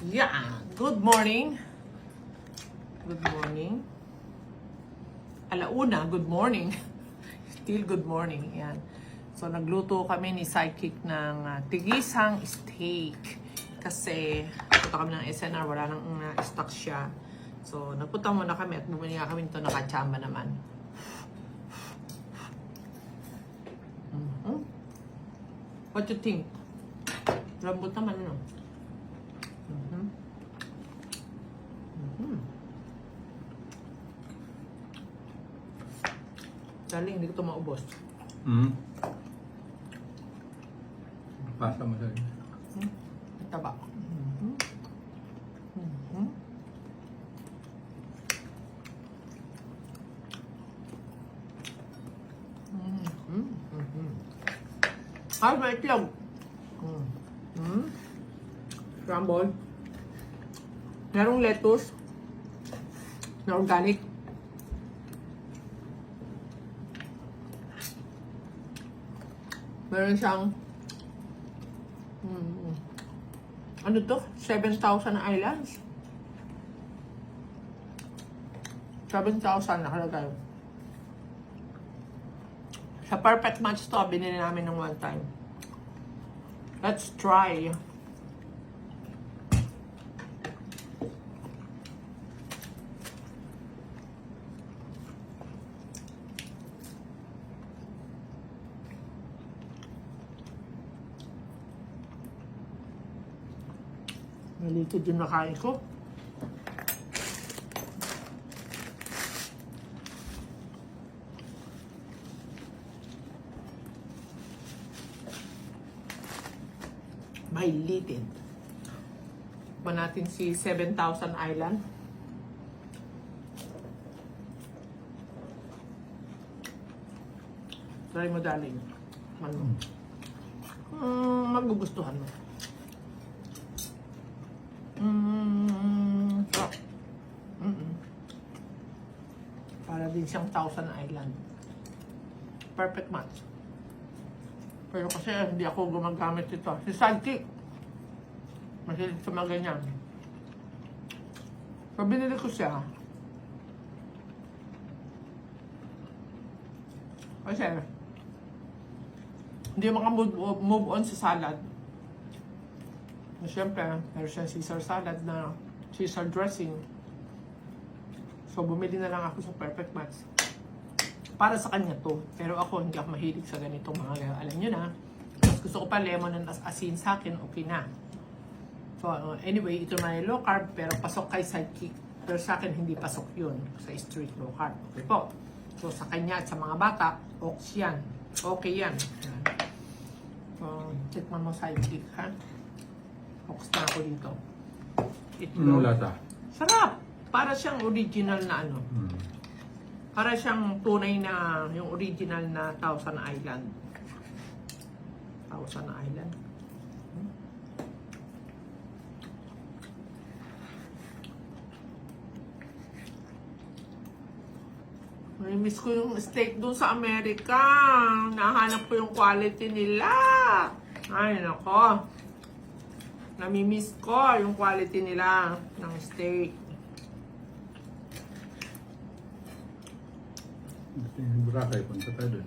Yeah, good morning. Good morning. Alauna, good morning. Still good morning. Yan. So, nagluto kami ni Sidekick ng tigisang steak. Kasi, punta kami ng SNR, wala nang stock siya. So, nagpunta muna kami at bumili nga kami ito nakachamba naman. What do you think? Lambot naman, no? Darling, hindi ko ito maubos. Pasa mo dali. Taba. Ay, may itlog. Scramble. Merong lettuce na organic. Meron siyang ano to? 7,000 islands. 7,000 nakalagay. Sa perfect match to, binili namin ng one time. Let's try. Nalitid yung nakain ko. May litid. Pa natin si 7,000 Island. Try mo, darling. Magugustuhan mo. Para din siyang 1,000 Island. Perfect match. Pero kasi hindi ako gumagamit ito. Si Sidekick, mahilig sa mga ganyan. So, binili ko siya. Kasi, hindi maka-move on sa salad. Siyempre, meron siyang Caesar salad na Caesar dressing. So, bumili na lang ako sa perfect match. Para sa kanya to. Pero ako, hindi ako mahilig sa ganitong mga, alam nyo na. Mas gusto ko pa lemon and asin sa akin, okay na. So, anyway, ito na low carb, pero pasok kay Sidekick. Pero sa akin, hindi pasok yun sa street low carb. Okay po. So, sa kanya at sa mga bata, okay yan. Okay yan. So, tikman mo Sidekick, ha? Focus na ako dito. Ano lata? Sarap! Para siyang original na ano. Para siyang tunay na, yung original na 1,000 Island. 1,000 Island. Miss ko yung steak dun sa Amerika. Nahanap ko yung quality nila. Ay, nako. Namimiss ko yung quality nila ng steak. Yung Boracay, punta tayo dun.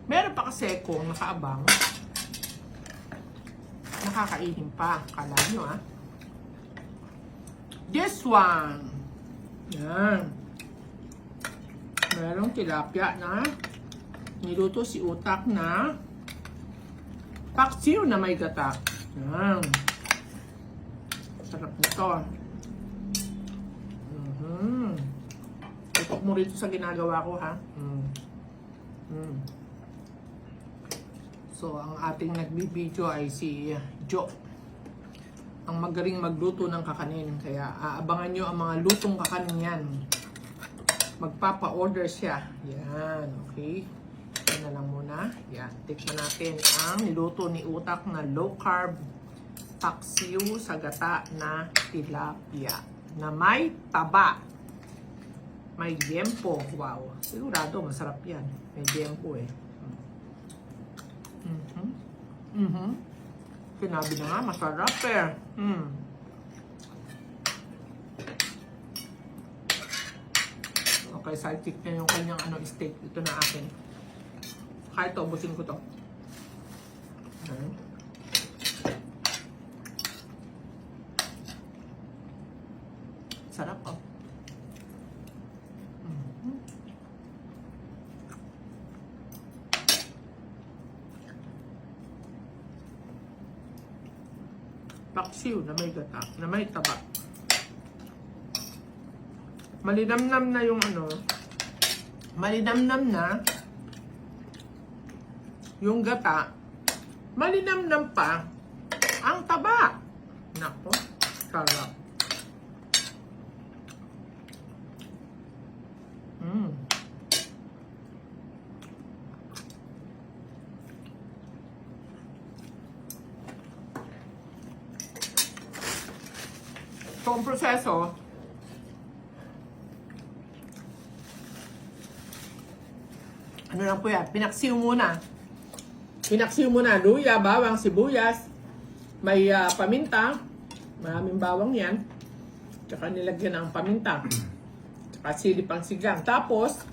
Meron pa kasi kung nakaabang, nakakainin pa. Kala nyo, ah. This one. Yan. Merong tilapia na niluto si utak na paksiw na may gata. Yan. Sarap nito. Ito pasok mo rito sa ginagawa ko, ha? So, ang ating nagbibideo ay si Jo. Ang magaling magluto ng kakanin. Kaya aabangan nyo ang mga lutong kakanin yan. Magpapa-order siya. Yan, okay. Yan na lang muna. Yan, tikman natin ang niluto ni Utak na low-carb paksiw sa gata na tilapia na may taba. May yempo. Wow. Sigurado, masarap yan. May yempo eh. Sinabi na nga, masarap eh. Okay, side chick na yung kanyang steak. Ito na akin. Kahit ito, ubusin ko to. Okay. Sarap oh. Paksiw na may gata, na may taba. Malinamnam na yung malinamnam na yung gata, malinamnam pa ang taba. Nako, sarap. So, ang proseso, ano lang po yan, pinaksiw muna. Pinaksiw muna, luya, bawang, sibuyas, may paminta, maraming bawang yan, tsaka nilagyan ng paminta, tsaka sili pang sigang. Tapos,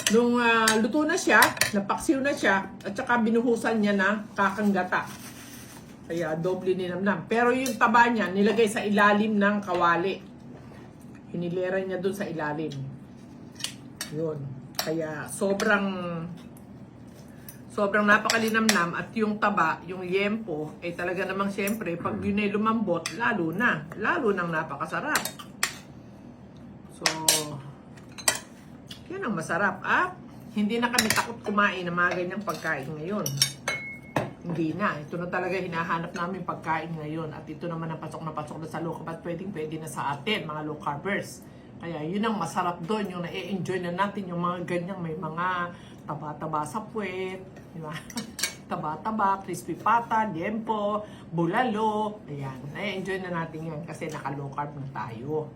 nung luto na siya, napaksiw na siya, at tsaka binuhusan niya ng kakanggata. Kaya doble ninamnam. Pero yung taba niya, nilagay sa ilalim ng kawali. Hinilera niya dun sa ilalim. Yun. Kaya sobrang napakalinamnam. At yung taba, yung yempo, ay talaga namang siyempre, pag yun ay lumambot, lalo nang napakasarap. So, yan ang masarap. At hindi na kami takot kumain ng mga ganyang pagkain ngayon. Hindi na. Ito na talaga hinahanap namin pagkain ngayon. At ito naman ang pasok na sa low carb. At pwede na sa atin, mga low carbers. Kaya yun ang masarap doon. Yung na-enjoy na natin yung mga ganyang may mga taba-taba sa puwet. Diba? Taba-taba, crispy pata, liempo, bulalo. Ayan. Na-enjoy na natin yan kasi naka-low carb na tayo.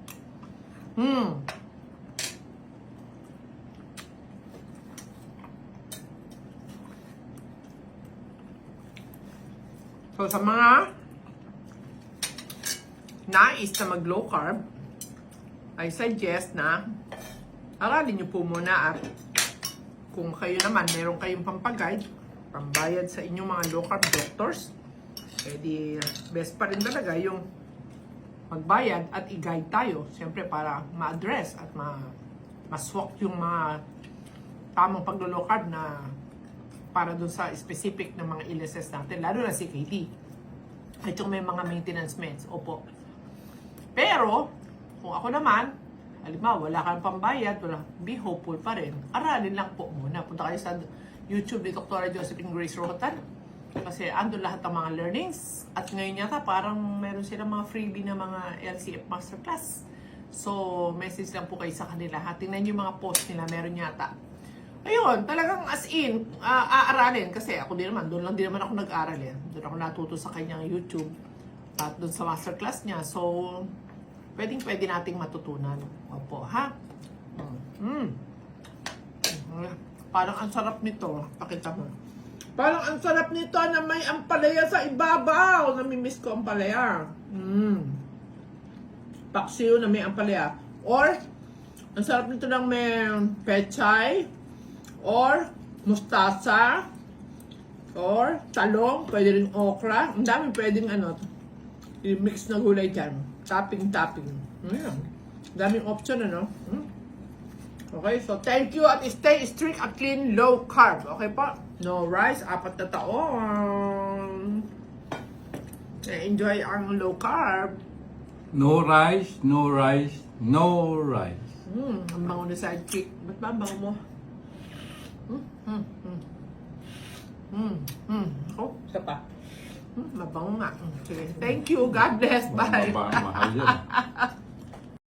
So, sa mga nais na mag-low carb, I suggest na aralin nyo po muna at kung kayo naman, meron kayong pampag-guide, pambayad sa inyong mga low carb doctors, pwede best pa rin talaga yung magbayad at i-guide tayo. Siyempre para ma-address at ma-swak yung mga tamang pag-low carb na para dun sa specific na mga illnesses natin, lalo na si KD. At yung may mga maintenance meds, opo. Pero, kung ako naman, halimbawa, wala kang pambayad, be hopeful pa rin. Aralin lang po muna. Punta kayo sa YouTube ni Dr. Josephine Grace Rohotan. Kasi andun lahat ng mga learnings. At ngayon yata, parang meron silang mga freebie na mga LCF Masterclass. So, message lang po kayo sa kanila. Tingnan nyo yung mga post nila, meron yata. Ayun, talagang as in, aaralin. Kasi ako din naman, doon lang din naman ako nag-aral eh. Doon ako natuto sa kanyang YouTube. At doon sa masterclass niya. So, pwede nating matutunan. Opo, ha? Parang ang sarap nito. Pakita mo. Parang ang sarap nito na may ampalaya sa ibabaw. Namimiss ko ampalaya. Paksiw na may ampalaya. Or, ang sarap nito ng may pechay. Or, mustasa. Or, talong. Pwede rin okra. Ang dami pwedeng i-mix na gulay dyan. Topping. Ayan. Daming option, Okay, so thank you at stay strict at clean, low carb. Okay po? No rice, 4 na taon. Enjoy ang low carb. No rice, no rice, no rice. Ang bango na sidekick. Ba't ba ang bango mo? Oh, isa pa. Mabango nga. Sige. Thank you. God bless. Bye. Mahal yan.